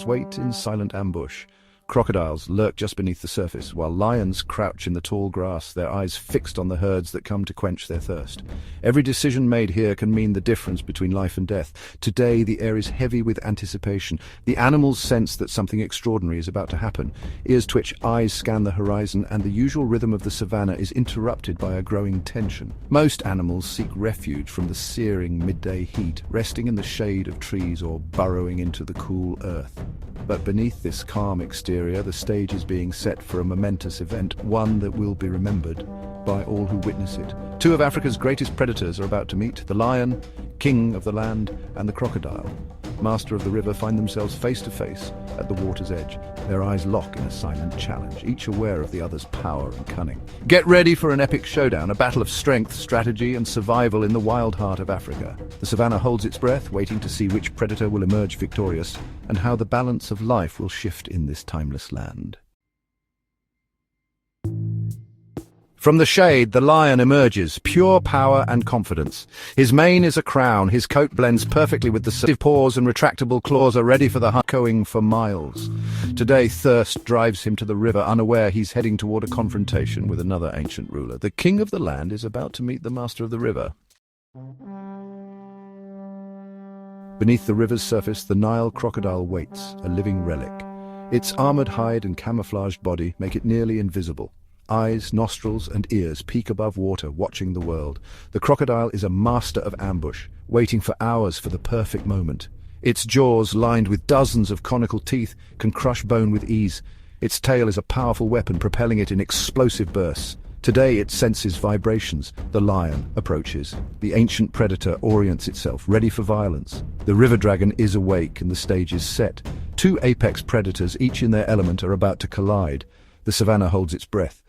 wait in silent ambush. Crocodiles lurk just beneath the surface, while lions crouch in the tall grass, their eyes fixed on the herds that come to quench their thirst. Every decision made here can mean the difference between life and death. Today the air is heavy with anticipation. The animals sense that something extraordinary is about to happen. Ears twitch, eyes scan the horizon, and the usual rhythm of the savannah is interrupted by a growing tension. Most animals seek refuge from the searing midday heat, resting in the shade of trees or burrowing into the cool earth. But beneath this calm exterior, the stage is being set for a momentous event, one that will be remembered by all who witness it. Two of Africa's greatest predators are about to meet: the lion, king of the land, and the crocodile, master of the river, find themselves face to face at the water's edge. Their eyes lock in a silent challenge, each aware of the other's power and cunning. Get ready for an epic showdown, a battle of strength, strategy, and survival in the wild heart of Africa. The savannah holds its breath, waiting to see which predator will emerge victorious, and how the balance of life will shift in this timeless land. From the shade, the lion emerges, pure power and confidence. His mane is a crown, his coat blends perfectly with the stiff paws and retractable claws are ready for the hunt, echoing for miles. Today, thirst drives him to the river, unaware he's heading toward a confrontation with another ancient ruler. The king of the land is about to meet the master of the river. Beneath the river's surface, the Nile crocodile waits, a living relic. Its armored hide and camouflaged body make it nearly invisible. Eyes, nostrils, and ears peek above water, watching the world. The crocodile is a master of ambush, waiting for hours for the perfect moment. Its jaws, lined with dozens of conical teeth, can crush bone with ease. Its tail is a powerful weapon, propelling it in explosive bursts. Today it senses vibrations. The lion approaches. The ancient predator orients itself, ready for violence. The river dragon is awake and the stage is set. Two apex predators, each in their element, are about to collide. The savannah holds its breath.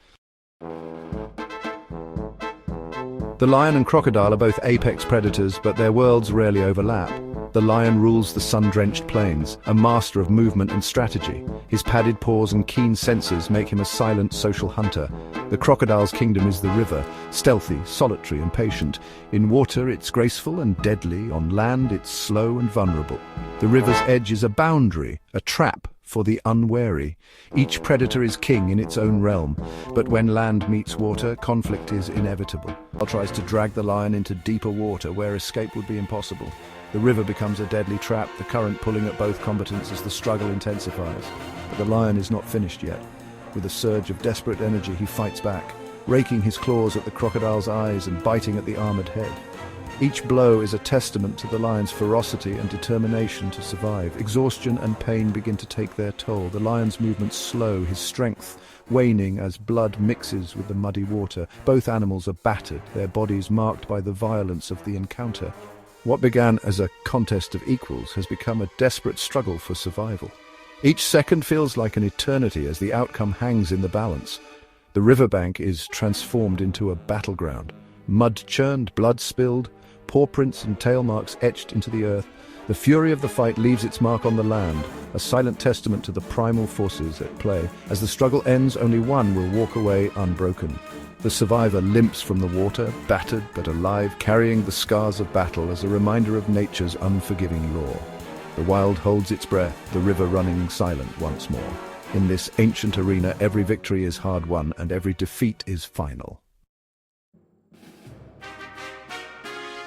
The lion and crocodile are both apex predators, but their worlds rarely overlap. The lion rules the sun-drenched plains, a master of movement and strategy. His padded paws and keen senses make him a silent social hunter. The crocodile's kingdom is the river, stealthy, solitary, and patient. In water, it's graceful and deadly. On land, it's slow and vulnerable. The river's edge is a boundary, a trap for the unwary. Each predator is king in its own realm, but when land meets water, conflict is inevitable. Crocodile tries to drag the lion into deeper water where escape would be impossible. The river becomes a deadly trap, the current pulling at both combatants as the struggle intensifies. But the lion is not finished yet. With a surge of desperate energy, he fights back, raking his claws at the crocodile's eyes and biting at the armored head. Each blow is a testament to the lion's ferocity and determination to survive. Exhaustion and pain begin to take their toll. The lion's movements slow, his strength waning as blood mixes with the muddy water. Both animals are battered, their bodies marked by the violence of the encounter. What began as a contest of equals has become a desperate struggle for survival. Each second feels like an eternity as the outcome hangs in the balance. The riverbank is transformed into a battleground. Mud churned, blood spilled, paw prints and tail marks etched into the earth. The fury of the fight leaves its mark on the land, a silent testament to the primal forces at play. As the struggle ends, only one will walk away unbroken. The survivor limps from the water, battered but alive, carrying the scars of battle as a reminder of nature's unforgiving law. The wild holds its breath, the river running silent once more. In this ancient arena, every victory is hard won and every defeat is final.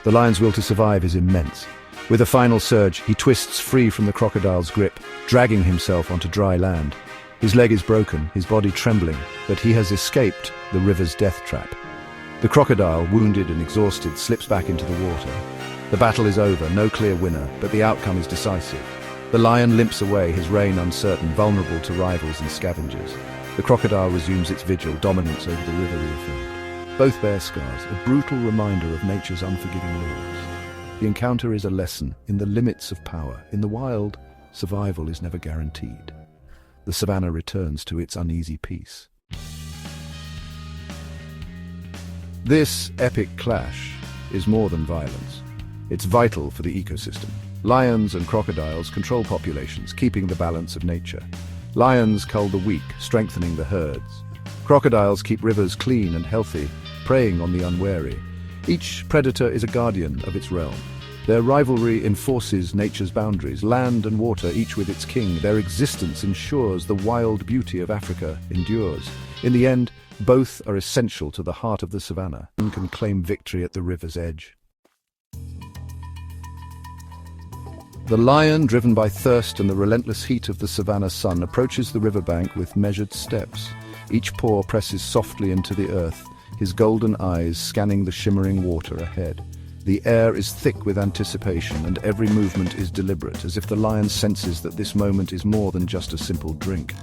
The lion's will to survive is immense. With a final surge, he twists free from the crocodile's grip, dragging himself onto dry land. His leg is broken, his body trembling, but he has escaped the river's death trap. The crocodile, wounded and exhausted, slips back into the water. The battle is over, no clear winner, but the outcome is decisive. The lion limps away, his reign uncertain, vulnerable to rivals and scavengers. The crocodile resumes its vigil, dominance over the river reaffirmed. Both bear scars, a brutal reminder of nature's unforgiving laws. The encounter is a lesson in the limits of power. In the wild, survival is never guaranteed. The savannah returns to its uneasy peace. This epic clash is more than violence. It's vital for the ecosystem. Lions and crocodiles control populations, keeping the balance of nature. Lions cull the weak, strengthening the herds. Crocodiles keep rivers clean and healthy, preying on the unwary. Each predator is a guardian of its realm. Their rivalry enforces nature's boundaries, land and water, each with its king. Their existence ensures the wild beauty of Africa endures. In the end, both are essential to the heart of the savannah and can claim victory at the river's edge. The lion, driven by thirst and the relentless heat of the savannah sun, approaches the riverbank with measured steps. Each paw presses softly into the earth, his golden eyes scanning the shimmering water ahead. The air is thick with anticipation, and every movement is deliberate, as if the lion senses that this moment is more than just a simple drink.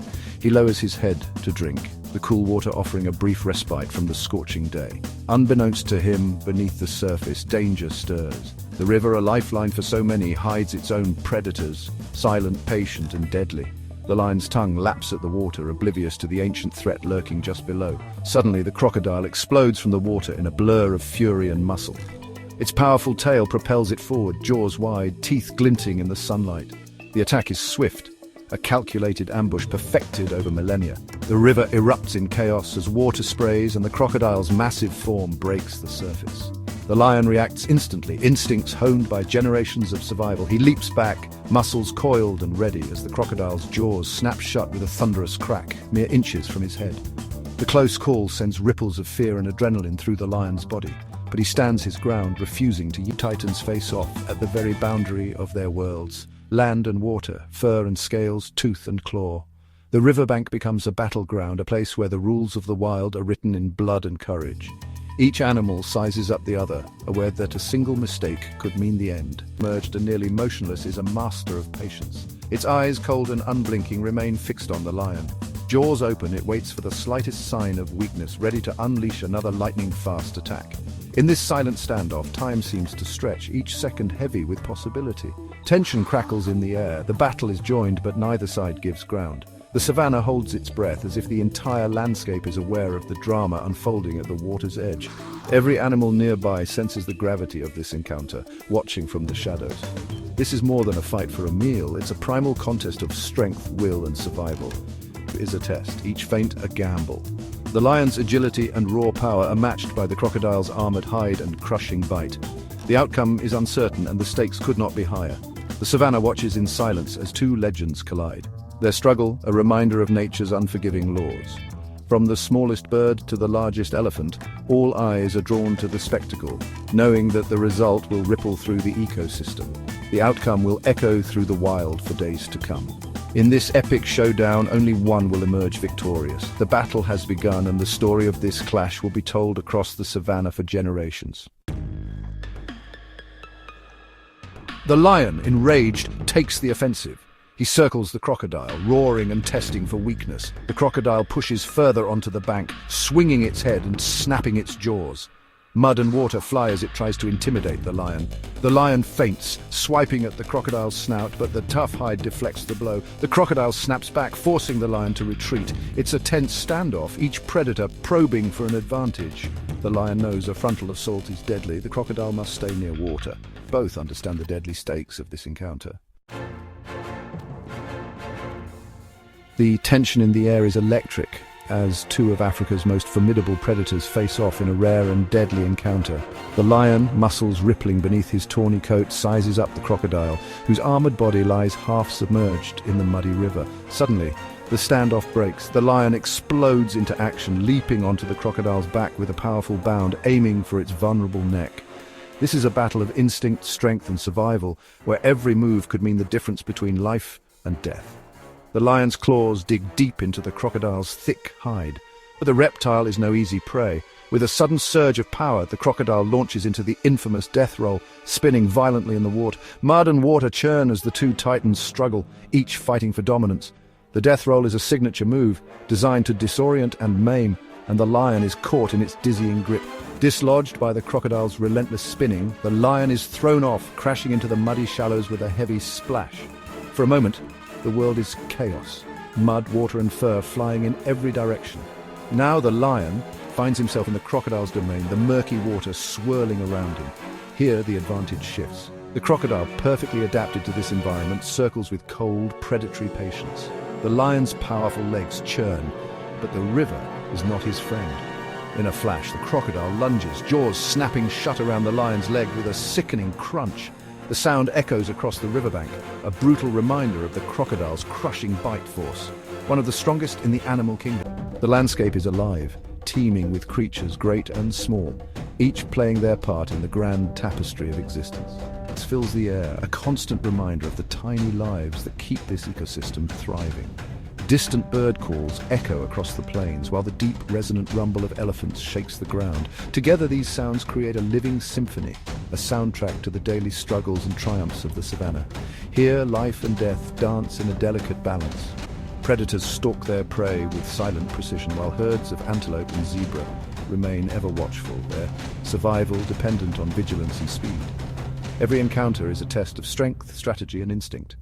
He lowers his head to drink, the cool water offering a brief respite from the scorching day. Unbeknownst to him, beneath the surface, danger stirs. The river, a lifeline for so many, hides its own predators, silent, patient, and deadly. The lion's tongue laps at the water, oblivious to the ancient threat lurking just below. Suddenly, the crocodile explodes from the water in a blur of fury and muscle. Its powerful tail propels it forward, jaws wide, teeth glinting in the sunlight. The attack is swift, a calculated ambush perfected over millennia. The river erupts in chaos as water sprays and the crocodile's massive form breaks the surface. The lion reacts instantly, instincts honed by generations of survival. He leaps back, muscles coiled and ready, as the crocodile's jaws snap shut with a thunderous crack, mere inches from his head. The close call sends ripples of fear and adrenaline through the lion's body, but he stands his ground, refusing to. Titans face off at the very boundary of their worlds. Land and water, fur and scales, tooth and claw. The riverbank becomes a battleground, a place where the rules of the wild are written in blood and courage. Each animal sizes up the other, aware that a single mistake could mean the end. Merged and nearly motionless is a master of patience. Its eyes, cold and unblinking, remain fixed on the lion. Jaws open, it waits for the slightest sign of weakness, ready to unleash another lightning-fast attack. In this silent standoff, time seems to stretch, each second heavy with possibility. Tension crackles in the air. The battle is joined, but neither side gives ground. The savannah holds its breath, as if the entire landscape is aware of the drama unfolding at the water's edge. Every animal nearby senses the gravity of this encounter, watching from the shadows. This is more than a fight for a meal. It's a primal contest of strength, will, and survival. It is a test, each feint a gamble. The lion's agility and raw power are matched by the crocodile's armored hide and crushing bite. The outcome is uncertain, and the stakes could not be higher. The savannah watches in silence as two legends collide. Their struggle, a reminder of nature's unforgiving laws. From the smallest bird to the largest elephant, all eyes are drawn to the spectacle, knowing that the result will ripple through the ecosystem. The outcome will echo through the wild for days to come. In this epic showdown, only one will emerge victorious. The battle has begun, and the story of this clash will be told across the savannah for generations. The lion, enraged, takes the offensive. He circles the crocodile, roaring and testing for weakness. The crocodile pushes further onto the bank, swinging its head and snapping its jaws. Mud and water fly as it tries to intimidate the lion. The lion feints, swiping at the crocodile's snout, but the tough hide deflects the blow. The crocodile snaps back, forcing the lion to retreat. It's a tense standoff, each predator probing for an advantage. The lion knows a frontal assault is deadly. The crocodile must stay near water. Both understand the deadly stakes of this encounter. The tension in the air is electric, as two of Africa's most formidable predators face off in a rare and deadly encounter. The lion, muscles rippling beneath his tawny coat, sizes up the crocodile, whose armored body lies half submerged in the muddy river. Suddenly, the standoff breaks. The lion explodes into action, leaping onto the crocodile's back with a powerful bound, aiming for its vulnerable neck. This is a battle of instinct, strength, and survival, where every move could mean the difference between life and death. The lion's claws dig deep into the crocodile's thick hide, but the reptile is no easy prey. With a sudden surge of power, the crocodile launches into the infamous death roll, spinning violently in the water. Mud and water churn as the two titans struggle, each fighting for dominance. The death roll is a signature move, designed to disorient and maim, and the lion is caught in its dizzying grip. Dislodged by the crocodile's relentless spinning, the lion is thrown off, crashing into the muddy shallows with a heavy splash. For a moment, the world is chaos, mud, water and fur flying in every direction. Now the lion finds himself in the crocodile's domain, the murky water swirling around him. Here the advantage shifts. The crocodile, perfectly adapted to this environment, circles with cold, predatory patience. The lion's powerful legs churn, but the river is not his friend. In a flash, the crocodile lunges, jaws snapping shut around the lion's leg with a sickening crunch. The sound echoes across the riverbank, a brutal reminder of the crocodile's crushing bite force, one of the strongest in the animal kingdom. The landscape is alive, teeming with creatures great and small, each playing their part in the grand tapestry of existence. It fills the air, a constant reminder of the tiny lives that keep this ecosystem thriving. Distant bird calls echo across the plains, while the deep, resonant rumble of elephants shakes the ground. Together, these sounds create a living symphony, a soundtrack to the daily struggles and triumphs of the savannah. Here, life and death dance in a delicate balance. Predators stalk their prey with silent precision, while herds of antelope and zebra remain ever watchful, their survival dependent on vigilance and speed. Every encounter is a test of strength, strategy, and instinct.